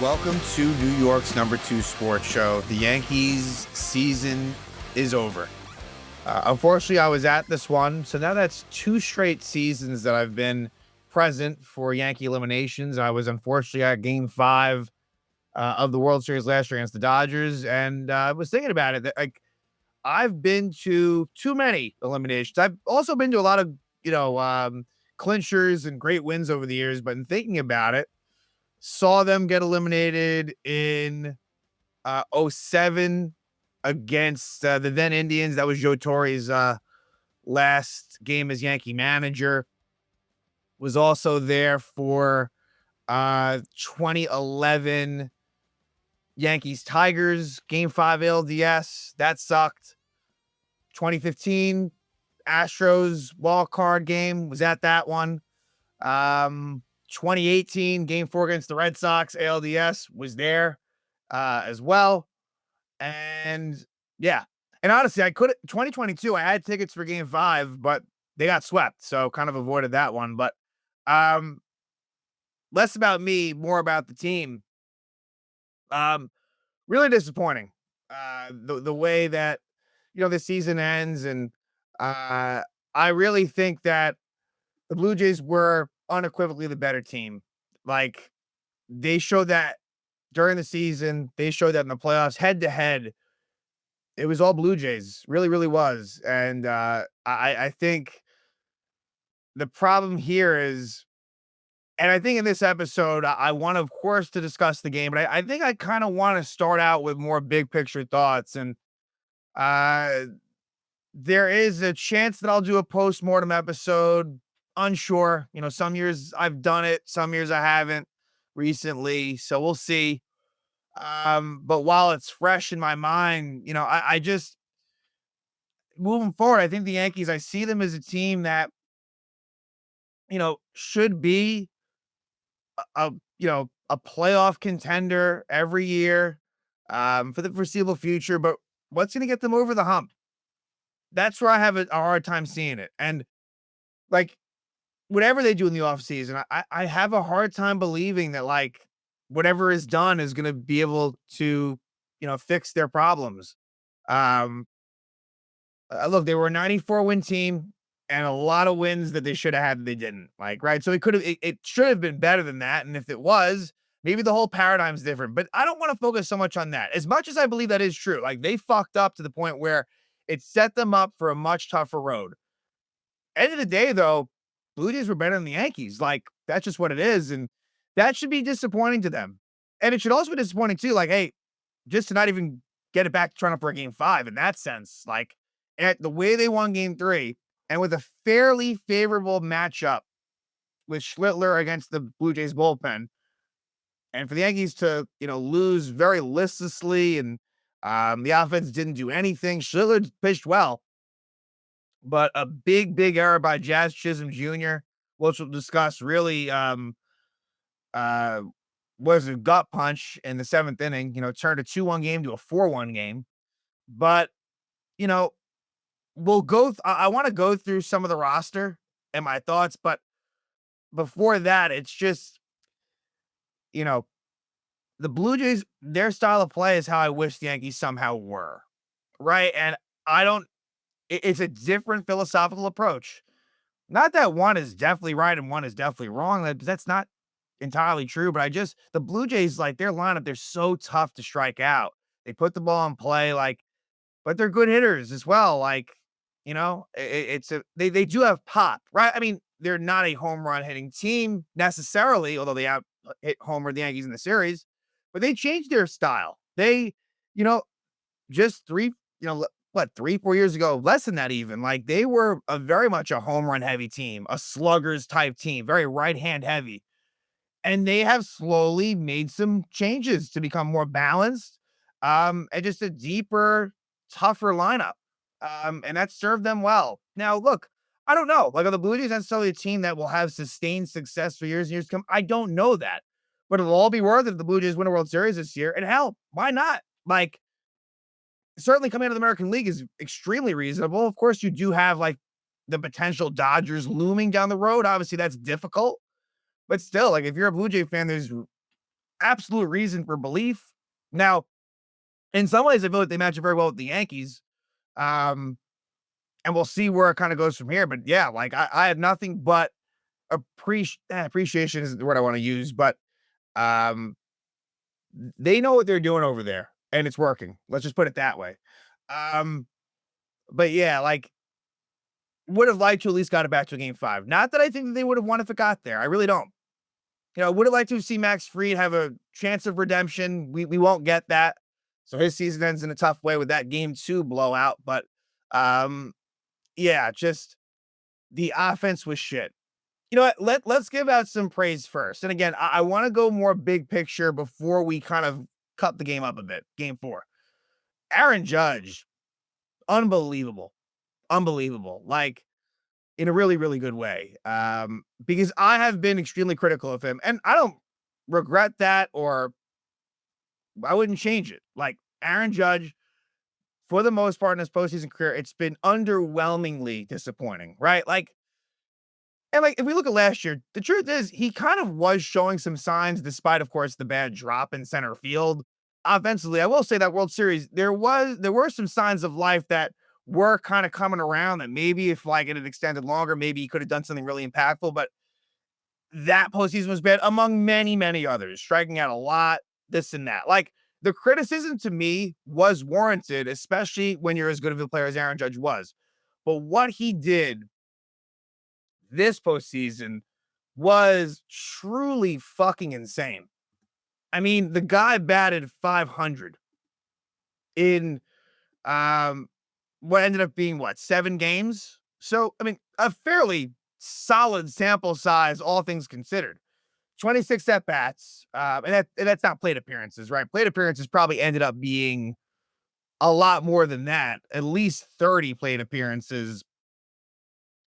Welcome to New York's #2 sports show. The Yankees season is over. Unfortunately, I was at this one, so now that's 2 straight seasons that I've been present for Yankee eliminations. I was unfortunately at Game 5 of the World Series last year against the Dodgers, and I was thinking about it. That, like, I've been to too many eliminations. I've also been to a lot of clinchers and great wins over the years. But in thinking about it, saw them get eliminated in '07 against the then Indians. That was Joe Torre's last game as Yankee manager. Was also there for 2011 Yankees Tigers Game 5 ALDS. That sucked. 2015 Astros wild card game, was at that one. 2018 Game 4 against the Red Sox ALDS, was there as well. And yeah. And honestly, I could 2022, I had tickets for Game 5, but they got swept, so kind of avoided that one. But um less about me, more about the team. Um Really disappointing. The way that the season ends, and I really think that the Blue Jays were unequivocally the better team. Like, they showed that during the season, they showed that in the playoffs, head to head. It was all Blue Jays, really, really was. And I think the problem here is, and I think in this episode, I want, of course, to discuss the game, but I think I kind of want to start out with more big picture thoughts. And uh, there is a chance that I'll do a post-mortem episode. Unsure. Some years I've done it, some years I haven't recently. So we'll see. But while it's fresh in my mind, I just moving forward, I think the Yankees, I see them as a team that, should be a playoff contender every year for the foreseeable future. But what's going to get them over the hump? That's where I have a hard time seeing it. And like, whatever they do in the offseason, I have a hard time believing that, like, whatever is done is going to be able to, fix their problems. Um, Look, they were a 94 win team and a lot of wins that they should have had that they didn't. Like, right. So it should have been better than that. And if it was, maybe the whole paradigm's different. But I don't want to focus so much on that. As much as I believe that is true, like, they fucked up to the point where it set them up for a much tougher road. End of the day, though, Blue Jays were better than the Yankees. Like, that's just what it is. And that should be disappointing to them. And it should also be disappointing too. Like, hey, just to not even get it back to trying for a Game 5 in that sense. Like, at the way they won Game 3, and with a fairly favorable matchup with Schlittler against the Blue Jays bullpen, and for the Yankees to, lose very listlessly, and the offense didn't do anything. Schlittler pitched well, but a big, big error by Chisholm Jr., which we'll discuss, really uh, was a gut punch in the 7th inning. Turned a 2-1 game to a 4-1 game. But, you know, we'll go. I want to go through some of the roster and my thoughts, but before that, it's just, you know, the Blue Jays, their style of play is how I wish the Yankees somehow were, right? And I don't. It's a different philosophical approach. Not that one is definitely right and one is definitely wrong. That's not entirely true. But the Blue Jays, like, their lineup, they're so tough to strike out. They put the ball in play, like, but they're good hitters as well. Like, they do have pop, right? I mean, they're not a home run hitting team necessarily, although they out hit homer the Yankees in the series, but they changed their style. They, you know, just what, 3-4 years ago, less than that even, like, they were a very much a home run heavy team, a sluggers type team, very right hand heavy. And they have slowly made some changes to become more balanced, and just a deeper, tougher lineup. And that served them well. Now, look, I don't know. Like, are the Blue Jays necessarily a team that will have sustained success for years and years to come? I don't know that. But it'll all be worth it if the Blue Jays win a World Series this year. And hell, why not? Like, certainly coming out of the American League is extremely reasonable. Of course, you do have, like, the potential Dodgers looming down the road. Obviously, that's difficult. But still, like, if you're a Blue Jay fan, there's absolute reason for belief. Now, in some ways, I feel like they match up very well with the Yankees. Um, and we'll see where it kind of goes from here. But yeah, like I have nothing but appreciation isn't the word I want to use, but um, they know what they're doing over there, and it's working. Let's just put it that way. Um, but yeah, like would have liked to at least got it back to game five. Not that I think that they would have won if it got there. I really don't. Would have liked to see Max Fried have a chance of redemption. We won't get that. So his season ends in a tough way with that game two blowout. But um, yeah, just the offense was shit. You know what? Let's give out some praise first. And again, I want to go more big picture before we kind of cut the game up a bit. Game four. Aaron Judge, unbelievable. Unbelievable. Like in a really, really good way. Because I have been extremely critical of him, and I don't regret that or I wouldn't change it. Like Aaron Judge, for the most part in his postseason career, it's been underwhelmingly disappointing, right? Like, if we look at last year, the truth is he kind of was showing some signs, despite, of course, the bad drop in center field. Offensively, I will say that World Series, there were some signs of life that were kind of coming around that maybe if like it had extended longer, maybe he could have done something really impactful. But that postseason was bad among many, many others, striking out a lot, this and that. Like the criticism to me was warranted, especially when you're as good of a player as Aaron Judge was. But what he did this postseason was truly fucking insane. I mean, the guy batted 500 in um what ended up being what, 7 games? So, I mean, a fairly solid sample size all things considered. 26 at bats, and that's not plate appearances, right? Plate appearances probably ended up being a lot more than that, at least 30 plate appearances,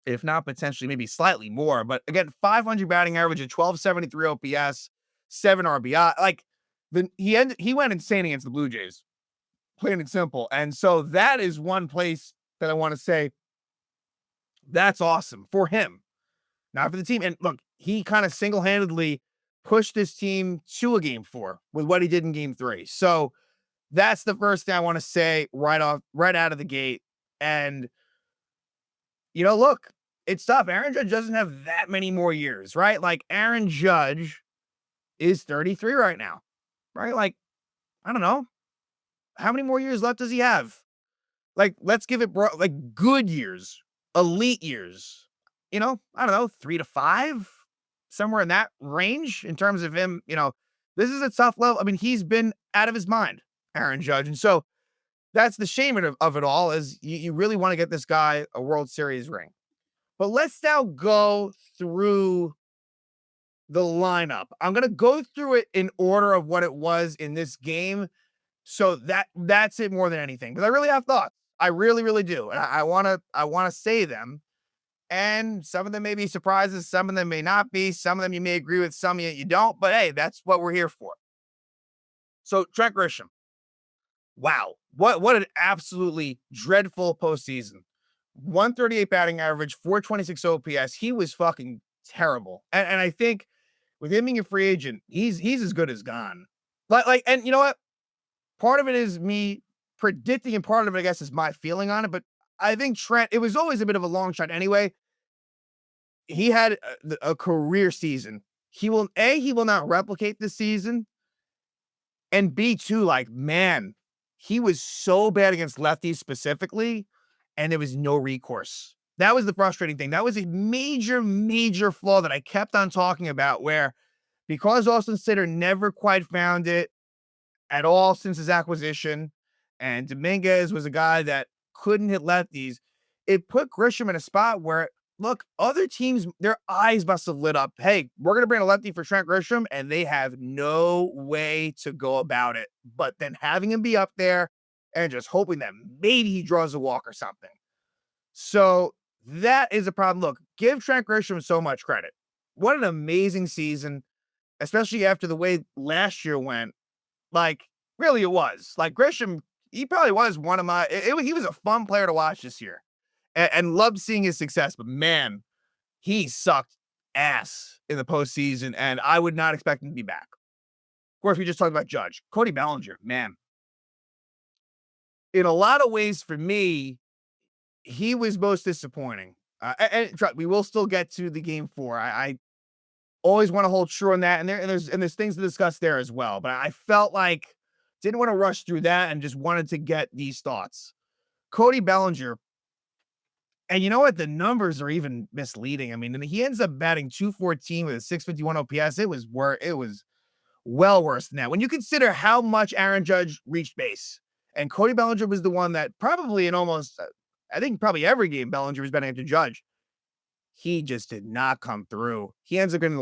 if not potentially maybe slightly more. But again, 500 batting average at 1273 OPS, 7 RBI. Like he went insane against the Blue Jays, plain and simple. And so that is one place that I want to say that's awesome for him, not for the team. And look, he kind of single handedly pushed this team to a game four with what he did in game three. So that's the first thing I want to say right out of the gate. And look, it's tough. Aaron Judge doesn't have that many more years, right? Like Aaron Judge is 33 right now, right? Like, I don't know. How many more years left does he have? Like, let's give it like good years, elite years. I don't know, 3 to 5, somewhere in that range in terms of him. This is a tough level. I mean, he's been out of his mind, Aaron Judge. And so that's the shame of it all is you really want to get this guy a World Series ring. But let's now go through the lineup. I'm going to go through it in order of what it was in this game. So that's it more than anything. Because I really have thoughts. I really, really do. And I want to say them. And some of them may be surprises, some of them may not be. Some of them you may agree with, some you don't. But hey, that's what we're here for. So Trent Grisham. Wow. What an absolutely dreadful postseason. 138 batting average, 426 OPS. He was fucking terrible. And I think with him being a free agent, he's as good as gone. And you know what? Part of it is me predicting, and part of it, I guess, is my feeling on it. But I think Trent, it was always a bit of a long shot anyway. He had a career season. He will not replicate this season. And B, too, like, man, he was so bad against lefties specifically, and there was no recourse. That was the frustrating thing. That was a major, major flaw that I kept on talking about, where because Austin Sitter never quite found it at all since his acquisition, and Dominguez was a guy that couldn't hit lefties, it put Grisham in a spot where, look, other teams, their eyes must have lit up. Hey, we're going to bring a lefty for Trent Grisham, and they have no way to go about it. But then having him be up there and just hoping that maybe he draws a walk or something. So that is a problem. Look, give Trent Grisham so much credit. What an amazing season, especially after the way last year went. Like, really, it was. Like, Grisham, he probably was one of my he was a fun player to watch this year, and loved seeing his success, but man, he sucked ass in the postseason, and I would not expect him to be back. Of course, we just talked about Judge. Cody Bellinger, man, in a lot of ways for me, he was most disappointing. We will still get to the game four. I always want to hold true on that, and there's things to discuss there as well. But I felt like didn't want to rush through that and just wanted to get these thoughts. Cody Bellinger, and you know what? The numbers are even misleading. I mean, he ends up batting 214 with a 651 OPS. It was well worse than that. When you consider how much Aaron Judge reached base, and Cody Bellinger was the one that probably in almost, I think probably every game Bellinger was betting to Judge. He just did not come through. He ends up getting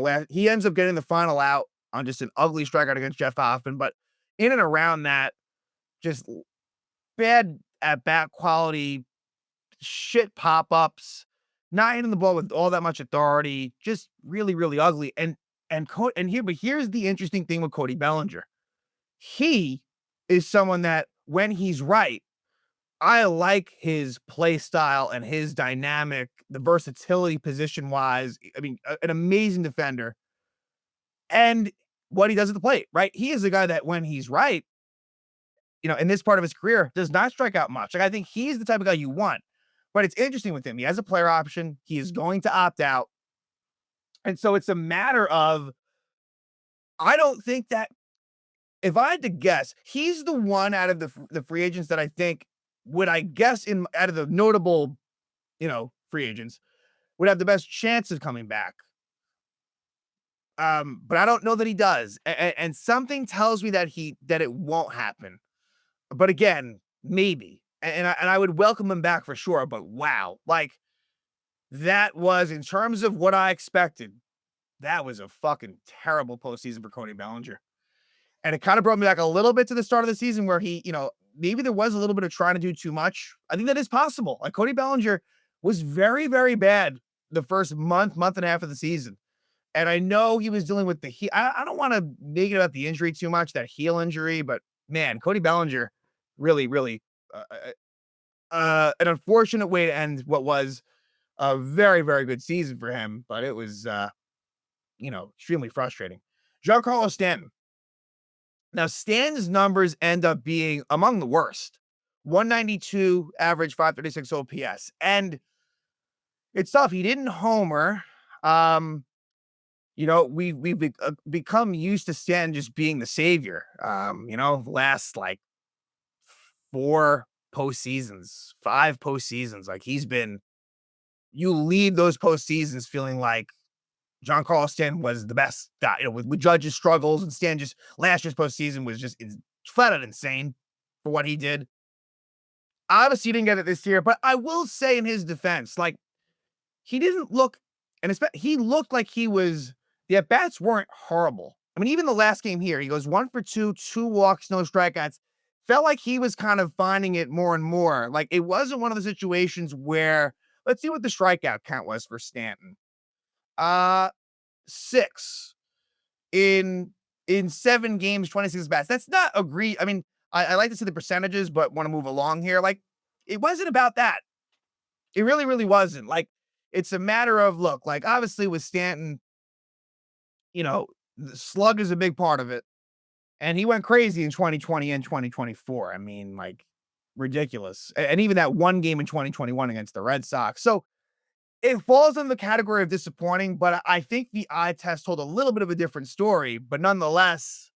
the final out on just an ugly strikeout against Jeff Hoffman. But in and around that, just bad at bat quality, shit pop ups, not hitting the ball with all that much authority, just really, really ugly. But here's the interesting thing with Cody Bellinger. He is someone that when he's right, I like his play style and his dynamic, the versatility position wise. I mean, an amazing defender and what he does at the plate, right? He is a guy that when he's right, in this part of his career, does not strike out much. Like, I think he's the type of guy you want. But it's interesting with him. He has a player option. He is going to opt out. And so it's a matter of, I don't think that if I had to guess, he's the one out of the free agents that I think would, I guess, out of the notable, free agents, would have the best chance of coming back. But I don't know that he does. And something tells me that it won't happen. But again, maybe. And I would welcome him back for sure. But wow, like that was, in terms of what I expected, that was a fucking terrible postseason for Cody Bellinger. And it kind of brought me back a little bit to the start of the season where he, maybe there was a little bit of trying to do too much. I think that is possible. Like Cody Bellinger was very, very bad the first month and a half of the season. And I know he was dealing with I don't want to make it about the injury too much, that heel injury, but man, Cody Bellinger really, really, an unfortunate way to end what was a very, very good season for him, but it was, extremely frustrating. Giancarlo Stanton. Now, Stanton's numbers end up being among the worst. 192 average, 536 OPS. And it's tough. He didn't homer. We've become used to Stanton just being the savior. Last like 5 postseasons. Like you leave those postseasons feeling like Giancarlo Stanton was the best guy, with Judge's struggles, and Stanton just last year's postseason was just flat out insane for what he did. Obviously, he didn't get it this year, but I will say in his defense, like he didn't look, he looked like the at bats weren't horrible. I mean, even the last game here, he goes 1 for 2, 2 walks, no strikeouts. Felt like he was kind of finding it more and more. Like it wasn't one of the situations where, let's see what the strikeout count was for Stanton. 6 in 7 games, 26 bats. That's not agree. I mean, I like to see the percentages, but want to move along here. Like, it wasn't about that. It really, really wasn't. Like, it's a matter of, look, like, obviously with Stanton, the slug is a big part of it. And he went crazy in 2020 and 2024. I mean, like, ridiculous. And even that one game in 2021 against the Red Sox. So it falls in the category of disappointing, but I think the eye test told a little bit of a different story. But nonetheless,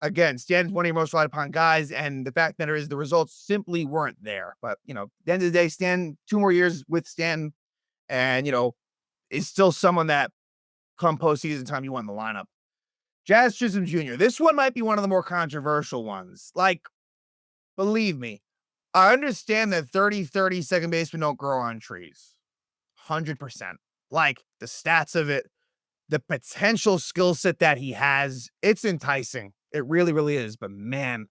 again, Stanton's one of your most relied upon guys. And the fact that the results simply weren't there. But, at the end of the day, Stanton, 2 more years with Stanton, and, is still someone that come postseason time you want in the lineup. Jazz Chisholm Jr. This one might be one of the more controversial ones. Like, believe me, I understand that 30 second basemen don't grow on trees. 100%. Like, the stats of it, the potential skill set that he has, it's enticing. It really, really is. But man,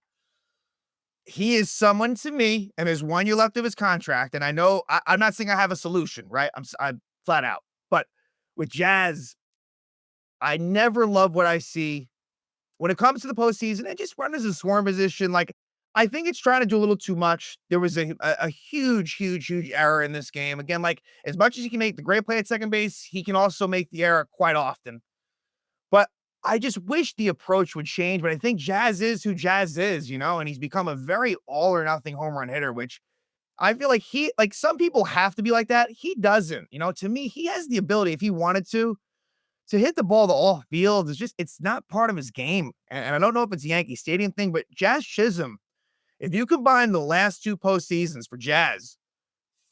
he is someone to me, and there's 1 year left of his contract. And I know I'm not saying I have a solution, right? I'm flat out. But with Jazz, I never love what I see when it comes to the postseason and just run as a swarm position. Like, I think it's trying to do a little too much. There was a huge, huge, huge error in this game. Again, like, as much as he can make the great play at second base, he can also make the error quite often. But I just wish the approach would change, but I think Jazz is who Jazz is, and he's become a very all or nothing home run hitter, which I feel like some people have to be like that. He doesn't. To me, he has the ability, if he wanted to hit the ball to all fields. It's not part of his game. And I don't know if it's a Yankee Stadium thing, but Jazz Chisholm, if you combine the last two postseasons for Jazz,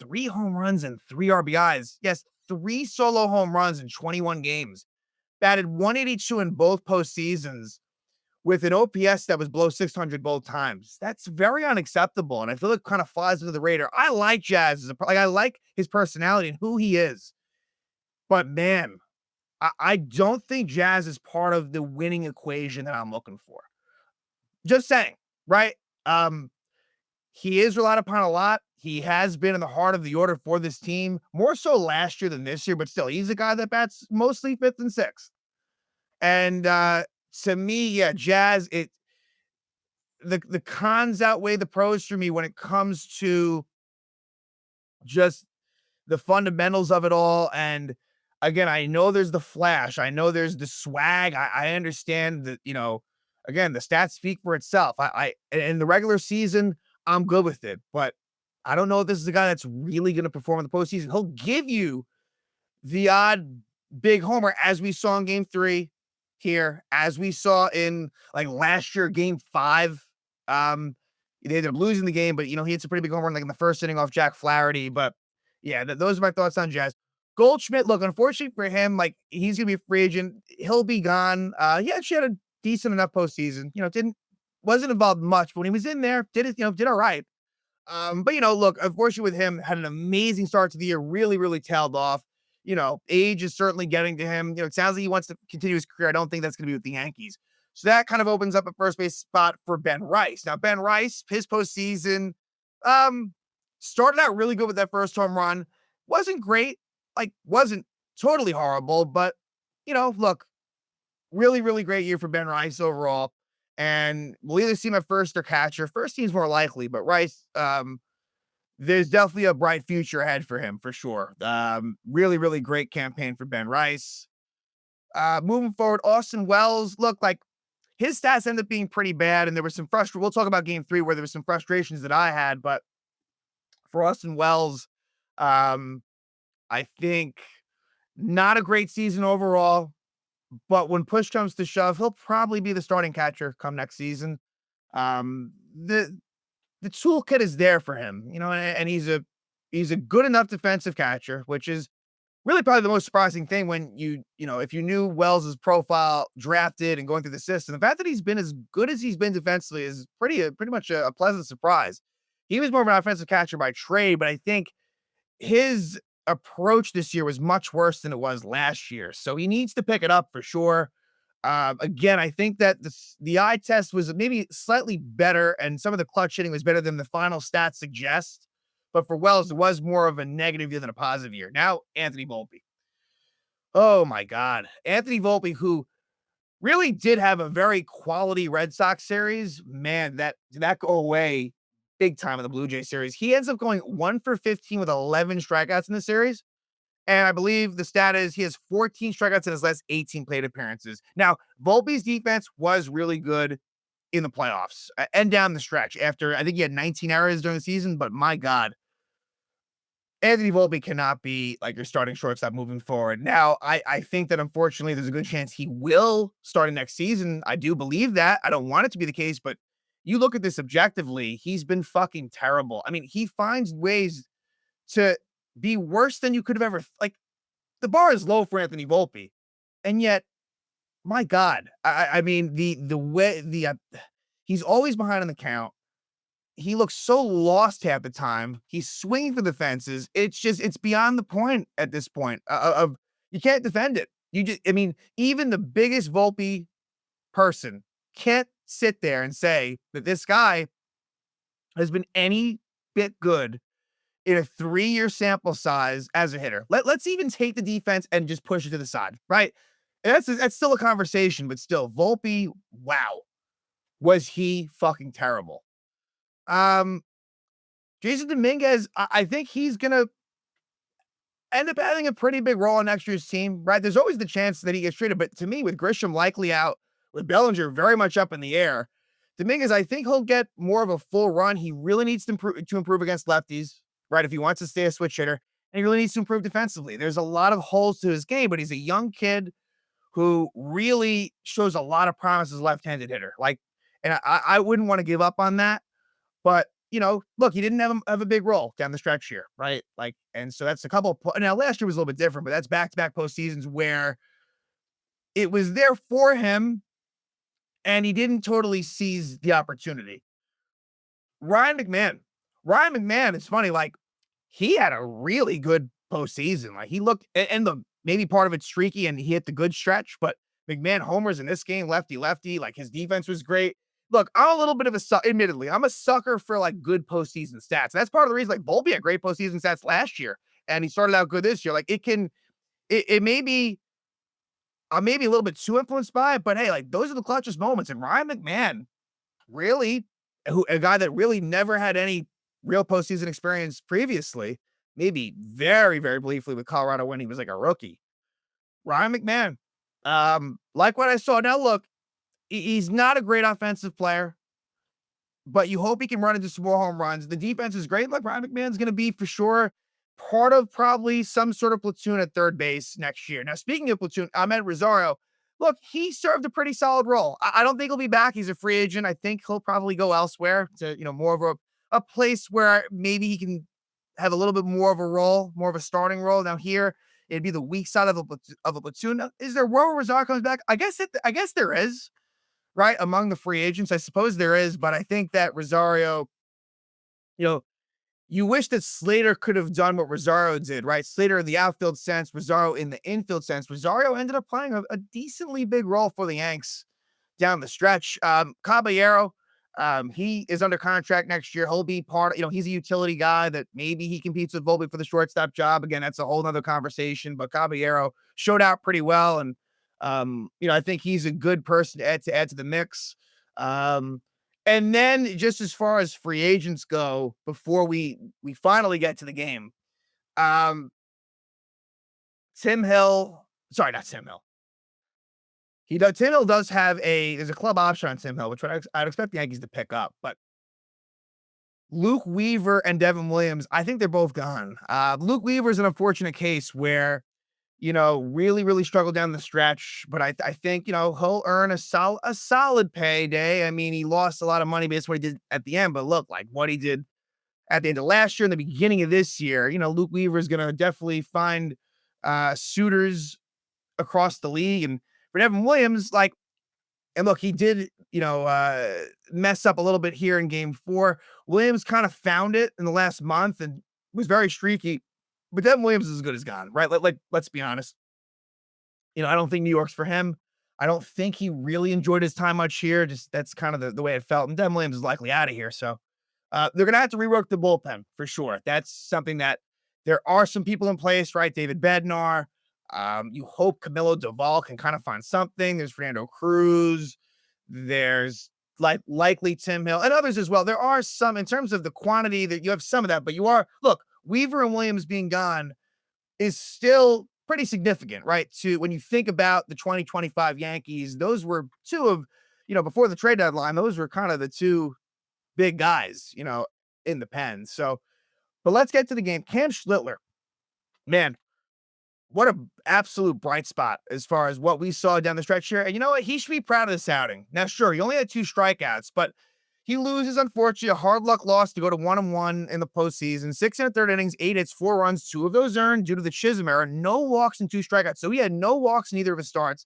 3 home runs and 3 RBIs. Yes, 3 solo home runs in 21 games. Batted 182 in both postseasons with an OPS that was below 600 both times. That's very unacceptable, and I feel it kind of flies under the radar. I like Jazz I like his personality and who he is, but man, I don't think Jazz is part of the winning equation that I'm looking for. Just saying, right? Um, he is relied upon a lot. He has been in the heart of the order for this team, more so last year than this year, but still, he's a guy that bats mostly fifth and sixth. And to me, yeah, Jazz, the cons outweigh the pros for me when it comes to just the fundamentals of it all. And again, I know there's the flash, I know there's the swag. I understand that, again, the stats speak for itself. In the regular season, I'm good with it, but I don't know if this is a guy that's really going to perform in the postseason. He'll give you the odd big homer, as we saw in game 3 here, as we saw in like last year, game 5. They ended up losing the game, but he hits a pretty big home run like in the first inning off Jack Flaherty. But yeah, those are my thoughts on Jazz. Goldschmidt, look, unfortunately for him, like he's gonna be a free agent. He'll be gone. He actually had a decent enough postseason. Wasn't involved much, but when he was in there, did all right. But look, unfortunately with him, had an amazing start to the year, really, really tailed off. Age is certainly getting to him. It sounds like he wants to continue his career. I don't think that's going to be with the Yankees. So that kind of opens up a first base spot for Ben Rice. Now, Ben Rice, his postseason, started out really good with that first home run. Wasn't great, like wasn't totally horrible, but look, really, really great year for Ben Rice overall. And we'll either see him at first or catcher. First team's more likely, but Rice, there's definitely a bright future ahead for him for sure. Really, really great campaign for Ben Rice. Moving forward, Austin Wells, look, like his stats ended up being pretty bad, and there was some frustration. We'll talk about game 3 where there was some frustrations that I had, but for Austin Wells, I think not a great season overall. But when push comes to shove, he'll probably be the starting catcher come next season. The toolkit is there for him, and he's a good enough defensive catcher, which is really probably the most surprising thing when if you knew Wells's profile drafted and going through the system. The fact that he's been as good as he's been defensively is pretty much a pleasant surprise. He was more of an offensive catcher by trade, but I think his approach this year was much worse than it was last year. So he needs to pick it up for sure. Again, I think that the eye test was maybe slightly better, and some of the clutch hitting was better than the final stats suggest. But for Wells, it was more of a negative year than a positive year. Now, Anthony Volpe. Oh my God. Anthony Volpe, who really did have a very quality Red Sox series. Man, did that go away big time in the Blue Jay series. He ends up going 1 for 15 with 11 strikeouts in the series. And I believe the stat is he has 14 strikeouts in his last 18 plate appearances. Now, Volpe's defense was really good in the playoffs and down the stretch after I think he had 19 errors during the season, but my God, Anthony Volpe cannot be like your starting shortstop moving forward. Now, I think that unfortunately there's a good chance he will start next season. I do believe that. I don't want it to be the case, but you look at this objectively, he's been fucking terrible. I mean, he finds ways to be worse than you could have ever like the bar is low for Anthony Volpe. And yet, my God, I mean, the way he's always behind on the count. He looks so lost half the time. He's swinging for the fences. It's beyond the point at this point of you can't defend it. I mean, even the biggest Volpe person can't sit there and say that this guy has been any bit good in a 3-year sample size as a hitter. Let's even take the defense and just push it to the side, right? And that's still a conversation, but still, Volpe, wow, was he fucking terrible. Um, Jason Dominguez, I think he's gonna end up having a pretty big role on next year's team, right? There's always the chance that he gets traded, but to me, with Grisham likely out, with Bellinger very much up in the air, the thing is, I think he'll get more of a full run. He really needs to improve against lefties, right? If he wants to stay a switch hitter, and he really needs to improve defensively. There's a lot of holes to his game, but he's a young kid who really shows a lot of promise as a left-handed hitter. Like, and I wouldn't want to give up on that. But, look, he didn't have a big role down the stretch here, right? Like, and so that's a couple now last year was a little bit different, but that's back-to-back postseasons where it was there for him and he didn't totally seize the opportunity. Ryan McMahon. Ryan McMahon, it's funny, like, he had a really good postseason. Like, he looked and the maybe part of it's streaky and he hit the good stretch, but McMahon homers in this game, lefty lefty, like his defense was great. Look, I'm a little bit of admittedly, I'm a sucker for like good postseason stats. That's part of the reason like Volpe had great postseason stats last year and he started out good this year. Like it may be I may be a little bit too influenced by it, but hey, like those are the clutchest moments. And Ryan McMahon, really, who a guy that really never had any real postseason experience previously, maybe very, very briefly with Colorado when he was like a rookie. Ryan McMahon, like what I saw. Now, look, he's not a great offensive player, but you hope he can run into some more home runs. The defense is great. Like Ryan McMahon's going to be for sure part of probably some sort of platoon at third base next year. Now, speaking of platoon, Ahmed Rosario, look, he served a pretty solid role. I don't think he'll be back. He's a free agent. I think he'll probably go elsewhere to, more of a place where maybe he can have a little bit more of a role, more of a starting role. Now here, it'd be the weak side of a platoon. Now, is there where Rosario comes back? I guess there is, right? Among the free agents, I suppose there is, but I think that Rosario, you know, you wish that Slater could have done what Rosario did, right? Slater in the outfield sense, Rosario in the infield sense. Rosario ended up playing a decently big role for the Yanks down the stretch. Caballero, he is under contract next year. He'll be he's a utility guy that maybe he competes with Volpe for the shortstop job. Again, that's a whole nother conversation, but Caballero showed out pretty well. And, I think he's a good person to add to the mix. And then just as far as free agents go, before we finally get to the game, um, Tim Hill, sorry, not Tim Hill. Tim Hill does have there's a club option on Tim Hill, which I'd expect the Yankees to pick up, but Luke Weaver and Devin Williams, I think they're both gone. Luke Weaver is an unfortunate case where, really, really struggled down the stretch, but I think, he'll earn a solid payday. I mean, he lost a lot of money based on what he did at the end, but look, like what he did at the end of last year and the beginning of this year, Luke Weaver is going to definitely find suitors across the league. And for Devin Williams, like, and look, he did, mess up a little bit here in game 4. Williams kind of found it in the last month and was very streaky, but Devin Williams is as good as gone, right? Let's be honest. I don't think New York's for him. I don't think he really enjoyed his time much here. Just that's kind of the way it felt. And Devin Williams is likely out of here. So they're going to have to rework the bullpen for sure. That's something that there are some people in place, right? David Bednar. You hope Camilo Doval can kind of find something. There's Fernando Cruz. There's likely Tim Hill and others as well. There are some in terms of the quantity that you have some of that, but look, Weaver and Williams being gone is still pretty significant, right? To when you think about the 2025 Yankees, those were two of, before the trade deadline, those were kind of the two big guys, in the pen. So, but let's get to the game. Cam Schlittler, man, what a absolute bright spot as far as what we saw down the stretch here. And you know what? He should be proud of this outing. Now, sure, he only had 2 strikeouts, but he loses, unfortunately, a hard luck loss to go to 1-1 in the postseason. 6 1/3 innings, 8 hits, 4 runs, 2 of those earned due to the Chisholm error. No walks and 2 strikeouts. So he had no walks in either of his starts.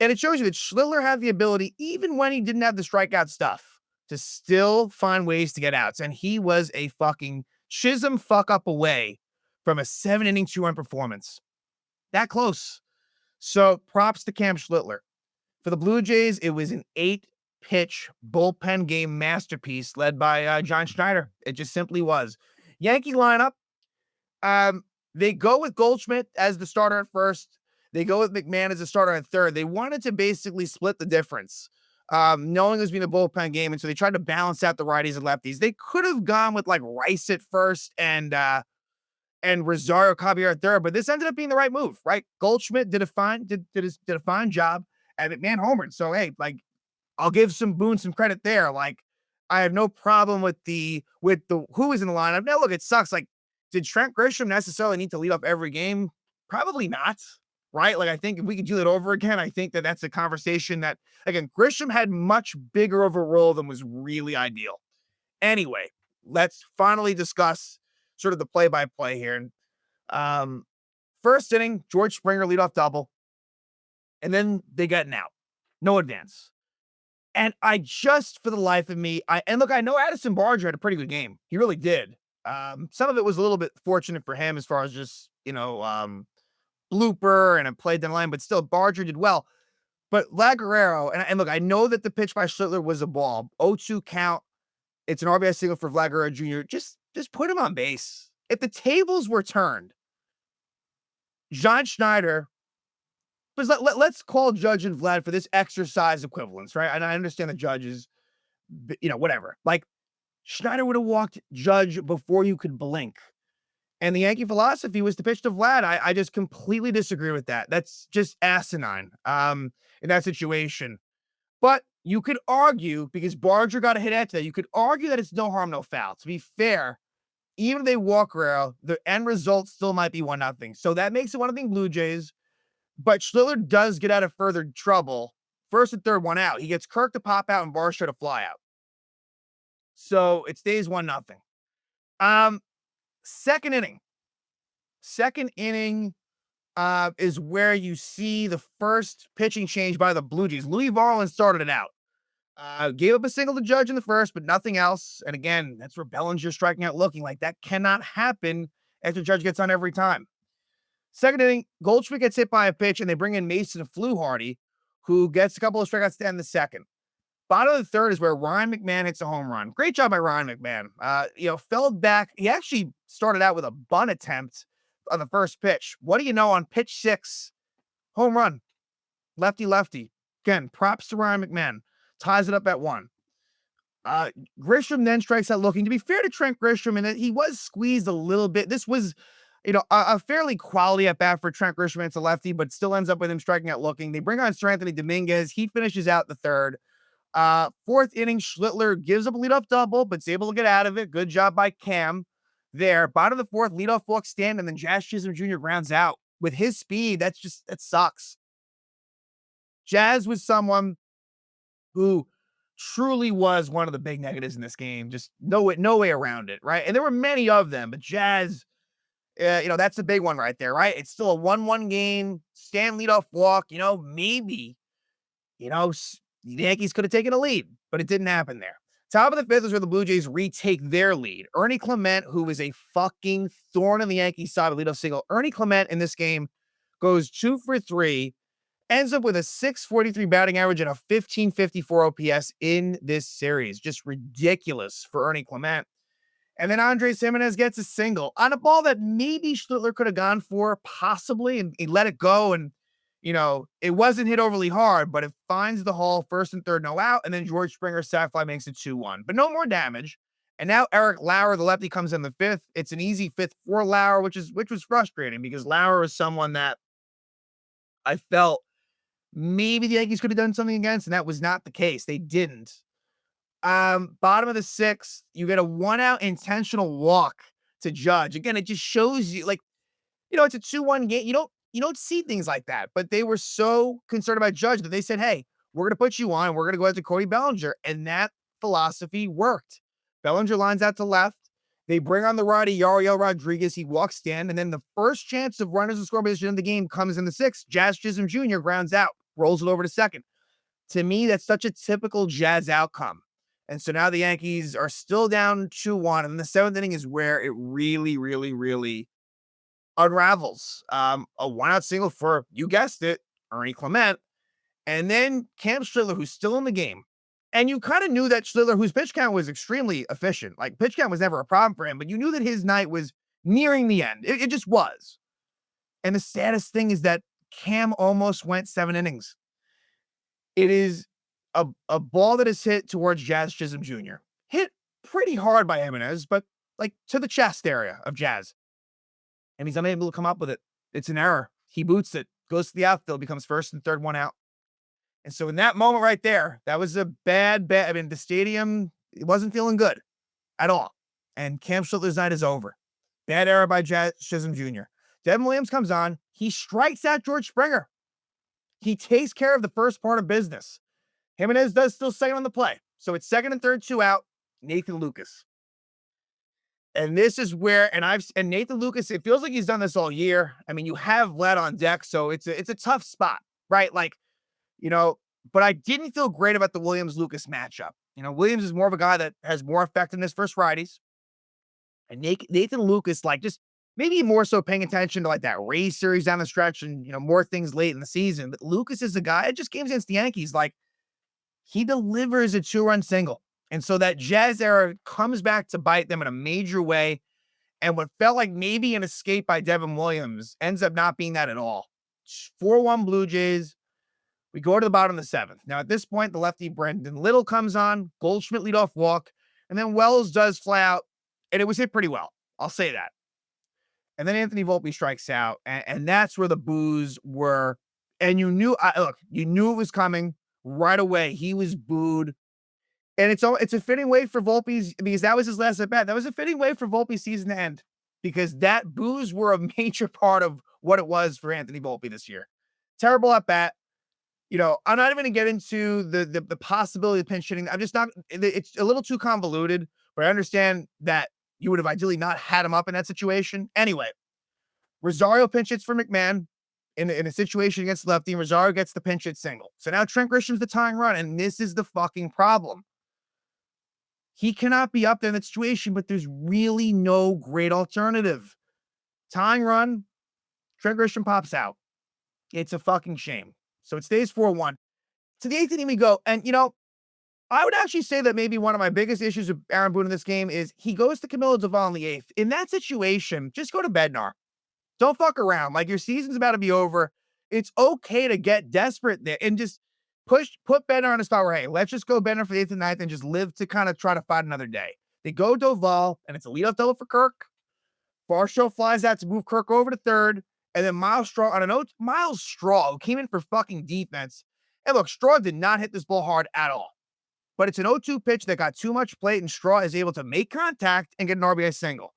And it shows you that Schlittler had the ability, even when he didn't have the strikeout stuff, to still find ways to get outs. And he was a fucking Chisholm fuck up away from a 7-inning 2-run performance. That close. So props to Cam Schlittler. For the Blue Jays, it was an 8-pitch bullpen game masterpiece led by John Schneider. It just simply was. Yankee lineup, they go with Goldschmidt as the starter at first. They go with McMahon as the starter at third. They wanted to basically split the difference, knowing it was being a bullpen game, and so they tried to balance out the righties and lefties. They could have gone with like Rice at first and and Rosario Caballero at third, but this ended up being the right move, right? Goldschmidt did a fine job, and McMahon homered. So hey, like I'll give some Boone some credit there. Like I have no problem with the who is in the lineup. Now look, it sucks. Like, did Trent Grisham necessarily need to lead up every game? Probably not. Right? Like I think if we could do it over again, I think that that's a conversation that again Grisham had much bigger of a role than was really ideal. Anyway, let's finally discuss sort of the play-by-play here. Um, First inning, George Springer leadoff double, and then they got an out, no advance. And I just, for the life of me, and look, I know Addison Barger had a pretty good game. He really did. Some of it was a little bit fortunate for him as far as just, blooper and a play down the line, but still Barger did well. But Vlad Guerrero, and look, I know that the pitch by Schlittler was a ball. 0-2 count. It's an RBI single for Vlad Guerrero Jr. Just put him on base. If the tables were turned, John Schneider, but let's call Judge and Vlad for this exercise equivalence, right? And I understand the judges, whatever. Like Schneider would have walked Judge before you could blink. And the Yankee philosophy was to pitch to Vlad. I just completely disagree with that. That's just asinine in that situation. But you could argue, because Barger got a hit after that, you could argue that it's no harm, no foul. To be fair, even if they walk Guerrero, the end result still might be 1-0. So that makes it 1-0 Blue Jays. But Schlittler does get out of further trouble. First and third, one out. He gets Kirk to pop out and Barger to fly out. So it stays 1-0. Second inning. Second inning is where you see the first pitching change by the Blue Jays. Louis Varland started it out. Gave up a single to Judge in the first, but nothing else. And again, that's where Bellinger striking out looking like that cannot happen after Judge gets on every time. Second inning, Goldschmidt gets hit by a pitch, and they bring in Mason Fluharty, who gets a couple of strikeouts to end the second. Bottom of the third is where Ryan McMahon hits a home run. Great job by Ryan McMahon. Fell back. He actually started out with a bunt attempt on the first pitch. What do you know, on pitch 6, home run, lefty. Again, props to Ryan McMahon. Ties it up at 1. Grisham then strikes out looking. To be fair to Trent Grisham, and he was squeezed a little bit. This was, a fairly quality at bat for Trent Grisham. It's a lefty, but still ends up with him striking out looking. They bring on Seranthony Dominguez. He finishes out the third. Fourth inning, Schlittler gives up a leadoff double, but is able to get out of it. Good job by Cam there. Bottom of the fourth, leadoff walk stand, and then Jazz Chisholm Jr. grounds out. With his speed, that sucks. Jazz was someone who truly was one of the big negatives in this game. Just no way around it, right? And there were many of them, but Jazz, that's a big one right there, right? It's still a 1-1 game. Stand leadoff walk, maybe, the Yankees could have taken a lead, but it didn't happen there. Top of the fifth is where the Blue Jays retake their lead. Ernie Clement, who is a fucking thorn in the Yankees side, leadoff single. Ernie Clement in this game goes 2 for 3, ends up with a 643 batting average and a 1554 OPS in this series. Just ridiculous for Ernie Clement. And then Andres Jimenez gets a single on a ball that maybe Schlittler could have gone for, possibly, and he let it go. And, it wasn't hit overly hard, but it finds the hole, first and third, no out. And then George Springer's sac fly makes it 2-1, but no more damage. And now Eric Lauer, the lefty, comes in the fifth. It's an easy fifth for Lauer, which was frustrating because Lauer was someone that I felt maybe the Yankees could have done something against, and that was not the case. They didn't. Bottom of the sixth, you get a 1-out intentional walk to Judge. Again, it just shows you, it's a 2-1 game. You don't see things like that, but they were so concerned about Judge that they said, hey, we're going to put you on, and we're going to go after Cody Bellinger. And that philosophy worked. Bellinger lines out to left. They bring on the righty, Yariel Rodriguez. He walks in, and then the first chance of runners in scoring position in the game comes in the sixth. Jazz Chisholm Jr. grounds out, rolls it over to second. To me, that's such a typical Jazz outcome. And so now the Yankees are still down 2-1, and the seventh inning is where it really, really, really unravels. A 1-out single for, you guessed it, Ernie Clement. And then Cam Schlittler, who's still in the game. And you kind of knew that Schlittler, whose pitch count was extremely efficient, like pitch count was never a problem for him, but you knew that his night was nearing the end. It just was. And the saddest thing is that Cam almost went 7 innings. It is a ball that is hit towards Jazz Chisholm Jr. Hit pretty hard by Jimenez, but to the chest area of Jazz. and he's unable to come up with it. It's an error. He boots it, goes to the outfield, becomes first and third, one out. And so in that moment right there, that was a bad. I mean, the stadium, it wasn't feeling good at all. And Cam Schlittler's night is over. Bad error by Chisholm Jr. Devin Williams comes on. He strikes out George Springer. He takes care of the first part of business. Jimenez does still second on the play. So it's second and third, two out. Nathan Lucas. And this is where, and Nathan Lucas, it feels like he's done this all year. I mean, you have Vlad on deck, so it's a tough spot, right? Like, but I didn't feel great about the Williams-Lucas matchup. Williams is more of a guy that has more effectiveness versus righties. And Nathan Lucas, like, just maybe more so paying attention to like that Rays series down the stretch and, more things late in the season. But Lucas is a guy, just games against the Yankees, like, he delivers a 2-run single. And so that Jazz era comes back to bite them in a major way. And what felt like maybe an escape by Devin Williams ends up not being that at all. 4-1 Blue Jays. We go to the bottom of the seventh. Now, at this point, the lefty Brendan Little comes on, Goldschmidt leadoff walk, and then Wells does fly out, and it was hit pretty well. I'll say that. And then Anthony Volpe strikes out, and that's where the boos were. And you knew it was coming right away. He was booed. And it's a fitting way for Volpe's, because that was his last at bat. That was a fitting way for Volpe's season to end, because that boos were a major part of what it was for Anthony Volpe this year. Terrible at bat. I'm not even going to get into the possibility of pinch hitting. I'm just not, it's a little too convoluted, but I understand that you would have ideally not had him up in that situation. Anyway, Rosario pinch hits for McMahon in a situation against lefty, and Rosario gets the pinch hit single. So now Trent Grisham's the tying run, and this is the fucking problem. He cannot be up there in that situation, but there's really no great alternative. Tying run, Trent Grisham pops out. It's a fucking shame. So it stays 4-1. To the eighth inning we go, and I would actually say that maybe one of my biggest issues with Aaron Boone in this game is he goes to Camilo Doval in the eighth. In that situation, just go to Bednar. Don't fuck around. Like, your season's about to be over. It's okay to get desperate there and just put Bednar on a spot where, hey, let's just go Bednar for the eighth and ninth and just live to kind of try to fight another day. They go Doval, and it's a leadoff double for Kirk. Varsho flies out to move Kirk over to third. And then Miles Straw on a note, Miles Straw, who came in for fucking defense. And look, Straw did not hit this ball hard at all. But it's an 0-2 pitch that got too much plate, and Straw is able to make contact and get an RBI single.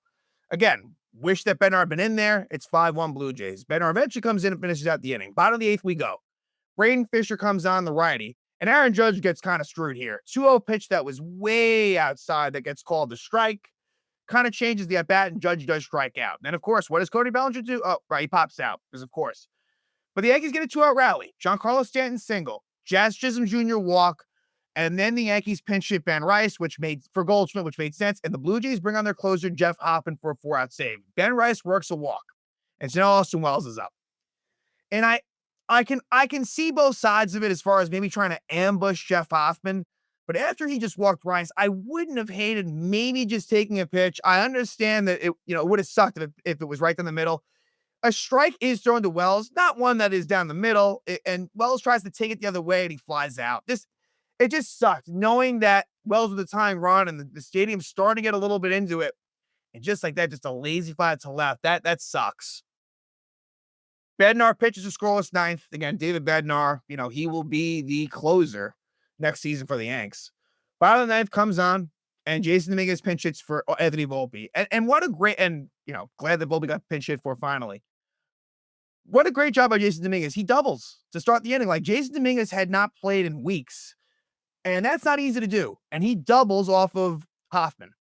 Again, wish that Bednar had been in there. It's 5-1 Blue Jays. Bednar eventually comes in and finishes out the inning. Bottom of the eighth we go. Braden Fisher comes on, the righty. And Aaron Judge gets kind of screwed here. 2-0 pitch that was way outside that gets called a strike. Kind of changes the at-bat, and Judge does strike out. Then, of course, what does Cody Bellinger do? Oh, right, he pops out, because of course. But the Yankees get a 2-out rally. Giancarlo Stanton single. Jazz Chisholm Jr. walk. And then the Yankees pinch hit Ben Rice, for Goldschmidt, which made sense. And the Blue Jays bring on their closer, Jeff Hoffman, for a 4-out save. Ben Rice works a walk. And so now Austin Wells is up. And I can see both sides of it as far as maybe trying to ambush Jeff Hoffman. But after he just walked Rice, I wouldn't have hated maybe just taking a pitch. I understand that it would have sucked if it was right down the middle. A strike is thrown to Wells, not one that is down the middle. And Wells tries to take it the other way, and he flies out. It just sucked, knowing that Wells was the tying run and the stadium's starting to get a little bit into it. And just like that, just a lazy fly to left. That sucks. Bednar pitches a scoreless ninth. Again, David Bednar, he will be the closer next season for the Yanks. Bottom of the ninth comes on, and Jason Dominguez pinch hits for Anthony Volpe. And what a great, glad that Volpe got pinch hit for finally. What a great job by Jason Dominguez. He doubles to start the inning. Like, Jason Dominguez had not played in weeks, and that's not easy to do. And he doubles off of Hoffman.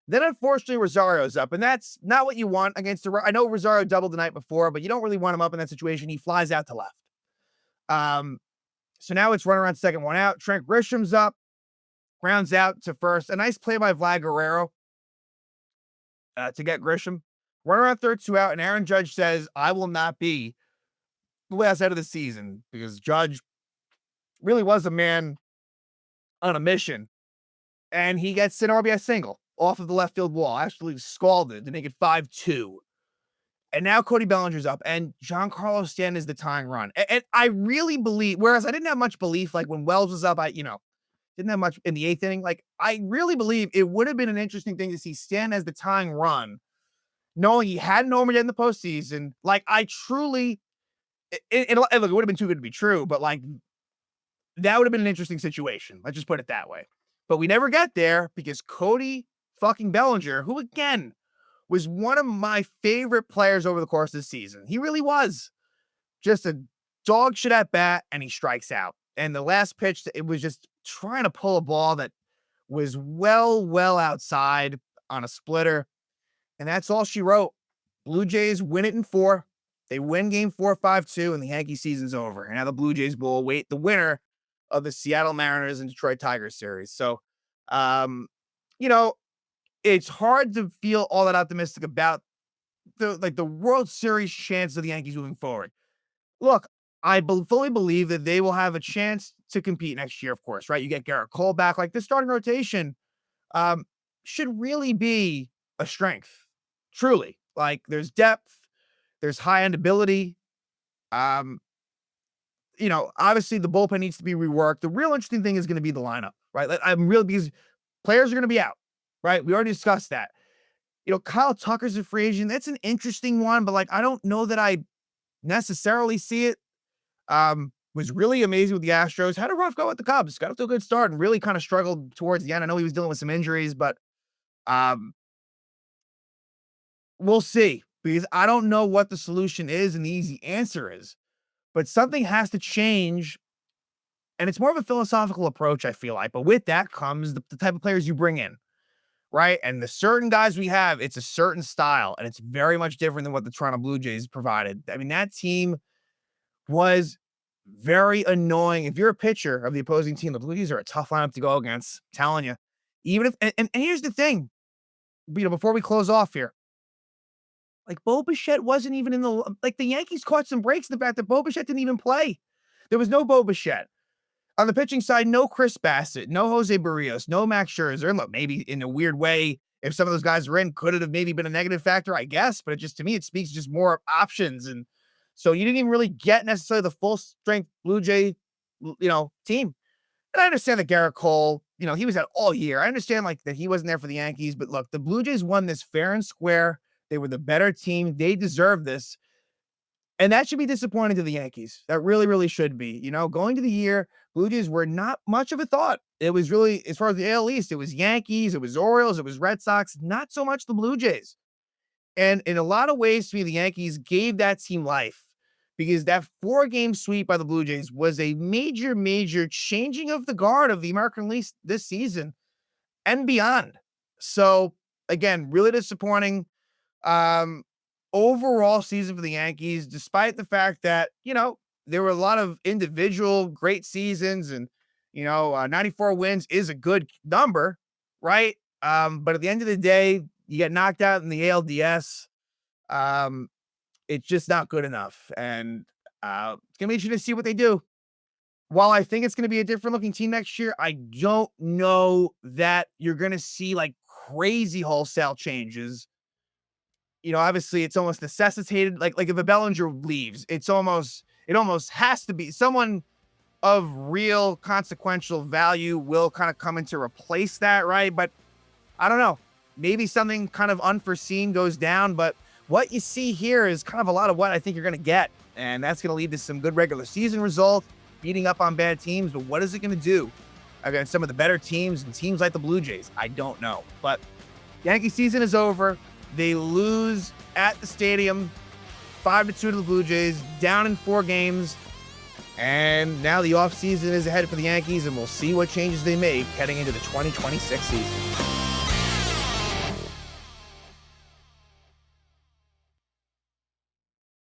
Then, unfortunately, Rosario's up, and that's not what you want against I know Rosario doubled the night before, but you don't really want him up in that situation. He flies out to left. So now it's run around second, 1 out. Trent Grisham's up, grounds out to first. A nice play by Vlad Guerrero to get Grisham. Run around third, 2 out, and Aaron Judge says, I will not be the last out of the season, because Judge really was a man on a mission. And he gets an RBI single off of the left field wall, actually scalded to make it 5-2. And now Cody Bellinger's up, and Giancarlo Stanton is the tying run. And I really believe, whereas I didn't have much belief, like when Wells was up, I didn't have much in the eighth inning. Like, I really believe it would have been an interesting thing to see Stanton as the tying run knowing he hadn't homered yet in the postseason. Like, I truly, look, it would have been too good to be true, but like, that would have been an interesting situation. Let's just put it that way. But we never got there because Cody fucking Bellinger, who again was one of my favorite players over the course of the season. He really was just a dog shit at bat, and he strikes out. And the last pitch, it was just trying to pull a ball that was well outside on a splitter. And that's all she wrote. Blue Jays win it in 4. They win game 4, 5-2, and the Yankee season's over. And now the Blue Jays will await the winner of the Seattle Mariners and Detroit Tigers series. So, um, you know, it's hard to feel all that optimistic about the World Series chance of the Yankees moving forward. Look, I fully believe that they will have a chance to compete next year, of course, right? You get Garrett Cole back. Like, the starting rotation should really be a strength. Truly. Like, there's depth, there's high-end ability. Obviously the bullpen needs to be reworked. The real interesting thing is going to be the lineup, right? Like, because players are going to be out, right? We already discussed that. Kyle Tucker's a free agent. That's an interesting one, but like, I don't know that I necessarily see it. Was really amazing with the Astros. Had a rough go with the Cubs. Got off to a good start and really kind of struggled towards the end. I know he was dealing with some injuries, but we'll see, because I don't know what the solution is and the easy answer is, but something has to change. And it's more of a philosophical approach, I feel like. But with that comes the type of players you bring in, right? And the certain guys we have, it's a certain style, and it's very much different than what the Toronto Blue Jays provided. I mean, that team was very annoying. If you're a pitcher of the opposing team, the Blue Jays are a tough lineup to go against. I'm telling you. Even if, and here's the thing, before we close off here, like, Bo Bichette wasn't even in the, like, the Yankees caught some breaks in the fact that Bo Bichette didn't even play. There was no Bo Bichette. On the pitching side, no Chris Bassett, no Jose Barrios, no Max Scherzer. And look, maybe in a weird way, if some of those guys were in, could it have maybe been a negative factor? I guess, but to me, it speaks just more options. And so you didn't even really get necessarily the full strength Blue Jay, team. And I understand that Garrett Cole, he was out all year. I understand like that he wasn't there for the Yankees, but look, the Blue Jays won this fair and square. They were the better team. They deserve this. And that should be disappointing to the Yankees. That really, really should be. Going to the year, Blue Jays were not much of a thought. It was really, as far as the AL East, it was Yankees, it was Orioles, it was Red Sox, not so much the Blue Jays. And in a lot of ways, to me, the Yankees gave that team life, because that 4-game sweep by the Blue Jays was a major, major changing of the guard of the American League this season and beyond. So, again, really disappointing. Overall season for the Yankees, despite the fact that, there were a lot of individual great seasons, and, 94 wins is a good number, right? But at the end of the day, you get knocked out in the ALDS. It's just not good enough. And it's going to be interesting to see what they do. While I think it's going to be a different looking team next year, I don't know that you're going to see like crazy wholesale changes. Obviously it's almost necessitated. Like if a Bellinger leaves, it almost has to be someone of real consequential value will kind of come in to replace that, right? But I don't know. Maybe something kind of unforeseen goes down, but what you see here is kind of a lot of what I think you're going to get. And that's going to lead to some good regular season results, beating up on bad teams. But what is it going to do against some of the better teams and teams like the Blue Jays? I don't know. But Yankee season is over. They lose at the stadium 5-2 to the Blue Jays, down in 4 games. And now the offseason is ahead for the Yankees, and we'll see what changes they make heading into the 2026 season.